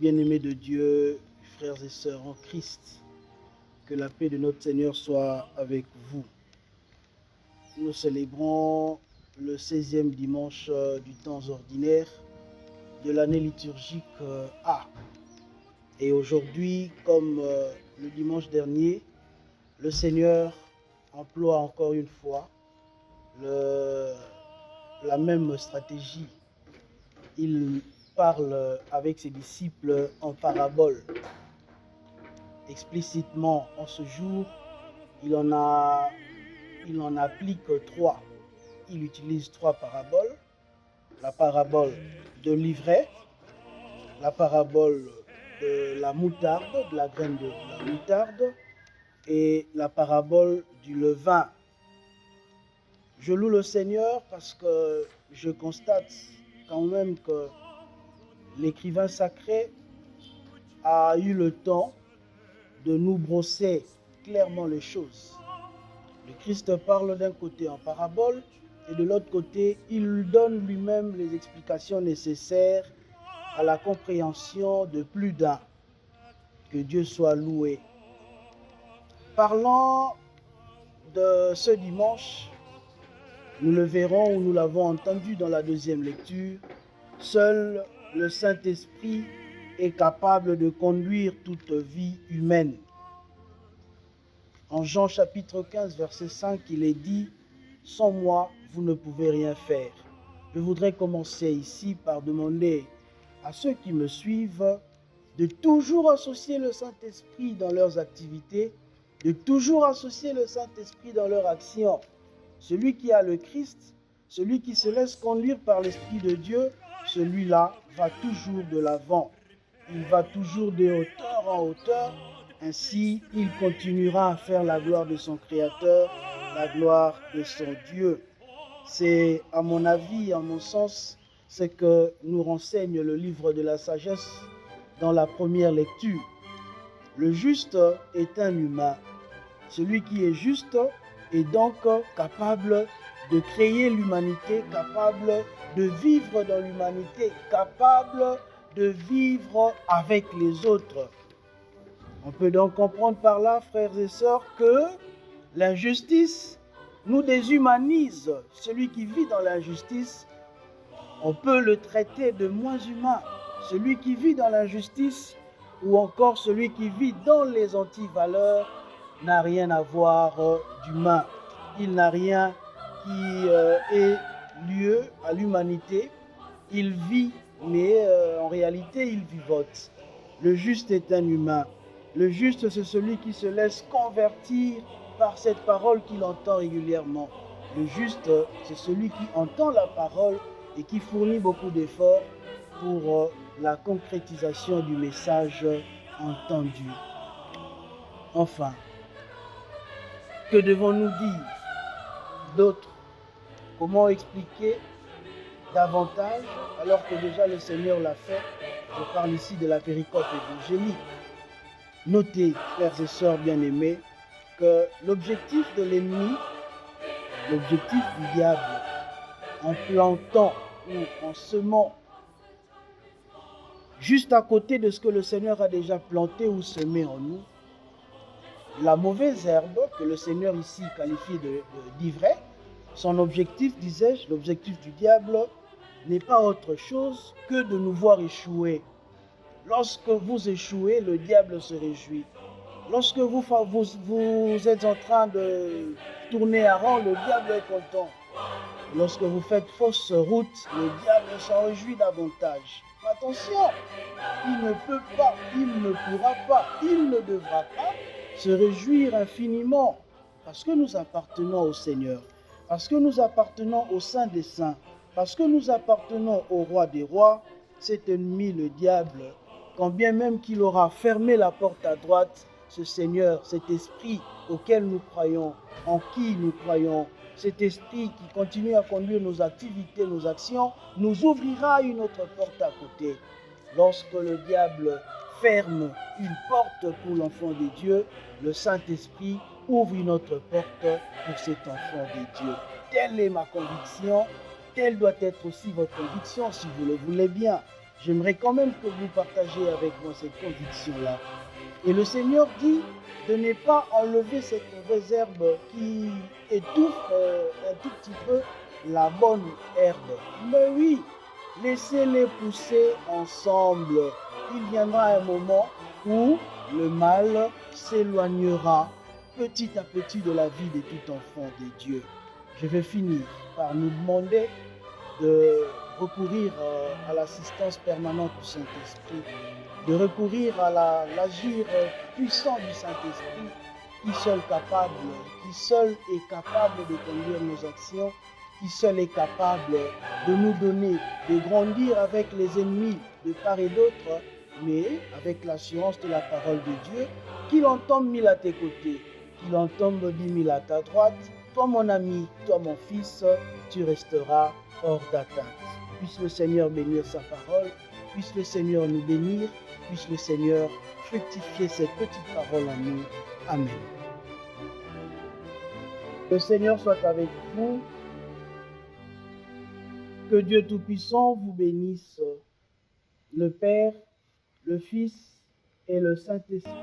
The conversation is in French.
Bien-aimés de Dieu, frères et sœurs en Christ, que la paix de notre Seigneur soit avec vous. Nous célébrons le 16e dimanche du temps ordinaire de l'année liturgique A. Et aujourd'hui, comme le dimanche dernier, le Seigneur emploie encore une fois la même stratégie. Il parle avec ses disciples en parabole. Explicitement, en ce jour, il en applique 3. Il utilise 3 paraboles. La parabole de l'ivraie, la parabole de la moutarde, de la graine de la moutarde, et la parabole du levain. Je loue le Seigneur parce que je constate quand même que l'écrivain sacré a eu le temps de nous brosser clairement les choses. Le Christ parle d'un côté en parabole et de l'autre côté, il donne lui-même les explications nécessaires à la compréhension de plus d'un. Que Dieu soit loué. Parlant de ce dimanche, nous le verrons ou nous l'avons entendu dans la deuxième lecture, seul le Saint-Esprit est capable de conduire toute vie humaine. En Jean chapitre 15, verset 5, il est dit « Sans moi, vous ne pouvez rien faire ». Je voudrais commencer ici par demander à ceux qui me suivent de toujours associer le Saint-Esprit dans leurs activités, de toujours associer le Saint-Esprit dans leurs actions. Celui qui a le Christ, celui qui se laisse conduire par l'Esprit de Dieu, celui-là va toujours de l'avant. Il va toujours de hauteur en hauteur. Ainsi, il continuera à faire la gloire de son Créateur, la gloire de son Dieu. C'est, à mon avis, à mon sens, ce que nous renseigne le livre de la sagesse dans la première lecture. Le juste est un humain. Celui qui est juste est donc capable de créer l'humanité, capable de vivre dans l'humanité, capable de vivre avec les autres. On peut donc comprendre par là, frères et sœurs, que l'injustice nous déshumanise. Celui qui vit dans l'injustice, on peut le traiter de moins humain. Celui qui vit dans l'injustice ou encore celui qui vit dans les antivaleurs n'a rien à voir d'humain. Il n'a rien qui ait lieu à l'humanité. Il vit, mais en réalité, il vivote. Le juste est un humain. Le juste, c'est celui qui se laisse convertir par cette parole qu'il entend régulièrement. Le juste, c'est celui qui entend la parole et qui fournit beaucoup d'efforts pour la concrétisation du message entendu. Enfin, que devons-nous dire d'autre? Comment expliquer davantage alors que déjà le Seigneur l'a fait? Je parle ici de la péricope évangélique. Notez, frères et sœurs bien-aimés, que l'objectif de l'ennemi, l'objectif du diable, en plantant ou en semant juste à côté de ce que le Seigneur a déjà planté ou semé en nous, la mauvaise herbe que le Seigneur ici qualifie d'ivraie, son objectif, disais-je, l'objectif du diable n'est pas autre chose que de nous voir échouer. Lorsque vous échouez, le diable se réjouit. Lorsque vous êtes en train de tourner à rang, le diable est content. Lorsque vous faites fausse route, le diable s'en réjouit davantage. Attention, il ne peut pas, il ne pourra pas, il ne devra pas se réjouir infiniment parce que nous appartenons au Seigneur, parce que nous appartenons au Saint des Saints, parce que nous appartenons au Roi des Rois. Cet ennemi, le diable, quand bien même qu'il aura fermé la porte à droite, ce Seigneur, cet esprit auquel nous croyons, en qui nous croyons, cet esprit qui continue à conduire nos activités, nos actions, nous ouvrira une autre porte à côté. Lorsque le diable ferme une porte pour l'enfant de Dieu, le Saint-Esprit ouvre une autre porte pour cet enfant de Dieu. Telle est ma conviction, telle doit être aussi votre conviction si vous le voulez bien. j'aimerais quand même que vous partagiez avec moi cette conviction-là. Et le Seigneur dit de ne pas enlever cette mauvaise herbe qui étouffe un tout petit peu la bonne herbe. Mais oui, laissez-les pousser ensemble. Il viendra un moment où le mal s'éloignera petit à petit de la vie de tout enfant de Dieu. Je vais finir par nous demander de recourir à l'assistance permanente du Saint-Esprit, de recourir à l'agir puissant du Saint-Esprit, qui seul est capable de conduire nos actions, qui seul est capable de nous donner, de grandir avec les ennemis de part et d'autre, mais avec l'assurance de la parole de Dieu, qu'il en tombe 1000 à tes côtés, qu'il en tombe 10 000 à ta droite, toi mon ami, toi mon fils, tu resteras hors d'atteinte. Puisse le Seigneur bénir sa parole, puisse le Seigneur nous bénir, puisse le Seigneur fructifier cette petite parole en nous. Amen. Le Seigneur soit avec vous. Que Dieu Tout-Puissant vous bénisse, le Père, le Fils et le Saint-Esprit.